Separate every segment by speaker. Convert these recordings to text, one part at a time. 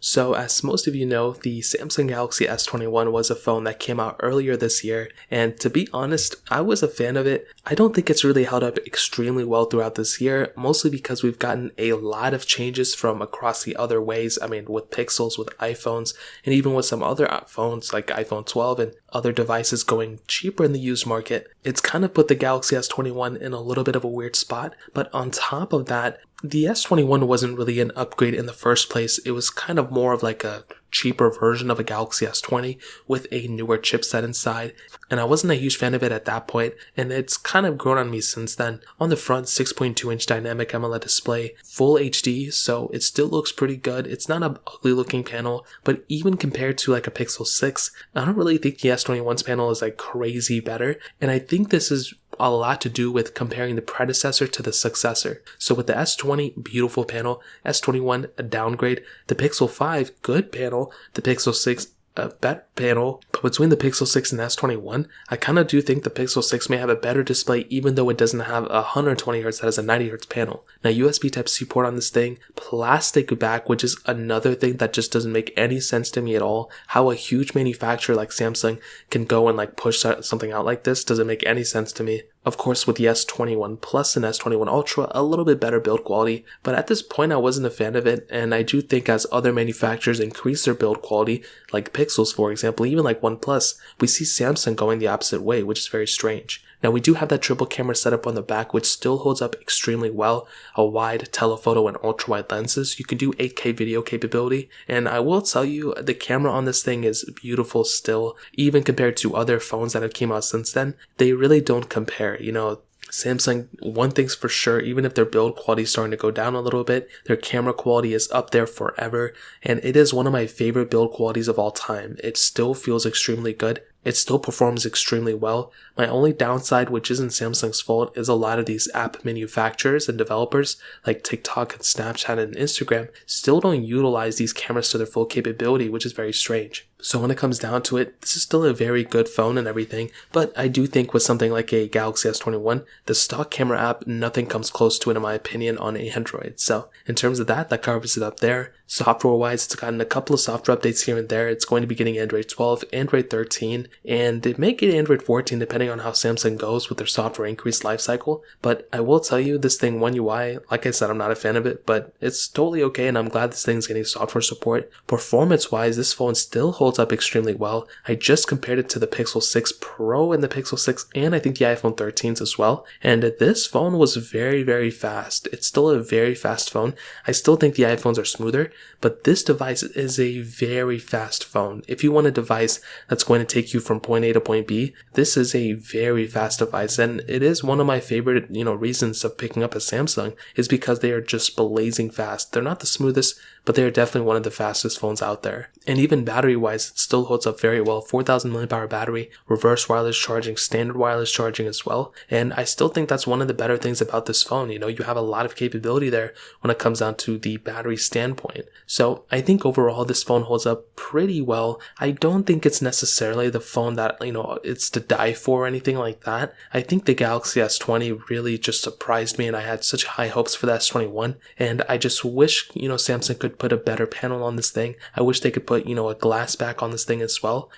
Speaker 1: So as most of you know, the Samsung Galaxy S21 was a phone that came out earlier this year, and to be honest, I was a fan of it. I don't think it's really held up extremely well throughout this year, mostly because we've gotten a lot of changes from across the other ways. I mean, with Pixels, with iPhones, and even with some other phones like iPhone 12 and other devices going cheaper in the used market, it's kind of put the Galaxy S21 in a little bit of a weird spot. But on top of that, the S21 wasn't really an upgrade in the first place. It was kind of more of like a cheaper version of a Galaxy S20 with a newer chipset inside, and I wasn't a huge fan of it at that point, and it's kind of grown on me since then. On the front, 6.2-inch dynamic AMOLED display, full HD, so it still looks pretty good. It's not an ugly looking panel, but even compared to like a Pixel 6, I don't really think the S21's panel is like crazy better, and I think this is a lot to do with comparing the predecessor to the successor. So with the S20, beautiful panel, S21, a downgrade, the Pixel 5, good panel, the Pixel 6, a better panel, but between the Pixel 6 and S21, I kind of do think the Pixel 6 may have a better display even though it doesn't have a 120Hz, that is a 90Hz panel. Now USB Type-C port on this thing, plastic back, which is another thing that just doesn't make any sense to me at all. How a huge manufacturer like Samsung can go and like push something out like this doesn't make any sense to me. Of course, with the S21 Plus and S21 Ultra, a little bit better build quality, but at this point I wasn't a fan of it, and I do think as other manufacturers increase their build quality, like Pixels for example, even like OnePlus, we see Samsung going the opposite way, which is very strange. Now we do have that triple camera setup on the back, which still holds up extremely well, a wide telephoto and ultra wide lenses. You can do 8K video capability, and I will tell you, the camera on this thing is beautiful still, even compared to other phones that have came out since then. They really don't compare. You know, Samsung, one thing's for sure, even if their build quality is starting to go down a little bit, their camera quality is up there forever, and it is one of my favorite build qualities of all time. It still feels extremely good. It still performs extremely well. My only downside, which isn't Samsung's fault, is a lot of these app manufacturers and developers like TikTok and Snapchat and Instagram still don't utilize these cameras to their full capability, which is very strange. So when it comes down to it, this is still a very good phone and everything, but I do think with something like a Galaxy S21, the stock camera app, nothing comes close to it in my opinion on Android. So in terms of that covers it up there. Software wise, it's gotten a couple of software updates here and there. It's going to be getting Android 12, Android 13, and it may get Android 14 depending on how Samsung goes with their software increase lifecycle. But I will tell you, this thing, One UI, like I said, I'm not a fan of it, but it's totally okay, and I'm glad this thing's getting software support. Performance wise, this phone still holds up extremely well. I just compared it to the Pixel 6 Pro and the Pixel 6 and I think the iPhone 13s as well, and this phone was very, very fast. It's still a very fast phone. I still think the iPhones are smoother, but this device is a very fast phone. If you want a device that's going to take you from point A to point B, this is a very fast device, and it is one of my favorite, reasons of picking up a Samsung is because they are just blazing fast. They're not the smoothest, but they are definitely one of the fastest phones out there. And even battery wise, it still holds up very well. 4000 mAh battery, reverse wireless charging, standard wireless charging as well. And I still think that's one of the better things about this phone. You have a lot of capability there when it comes down to the battery standpoint. So I think overall this phone holds up pretty well. I don't think it's necessarily the phone that, it's to die for or anything like that. I think the Galaxy S20 really just surprised me, and I had such high hopes for the S21, and I just wish, Samsung could put a better panel on this thing. I wish they could put, a glass back on this thing as well,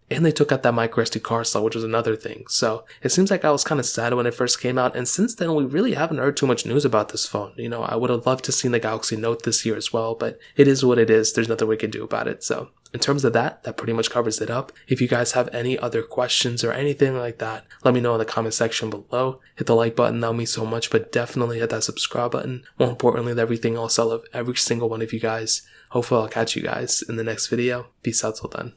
Speaker 1: and they took out that micro SD card slot, which was another thing. So it seems like I was kind of sad when it first came out, and since then we really haven't heard too much news about this phone. I would have loved to see the Galaxy Note this year as well, but it is what it is. There's nothing we can do about it. So in terms of that pretty much covers it up. If you guys have any other questions or anything like that, let me know in the comment section below. Hit the like button, that'll mean so much, but definitely hit that subscribe button. More importantly than everything else, I love every single one of you guys. Hopefully I'll catch you guys in the next video. Peace out till then.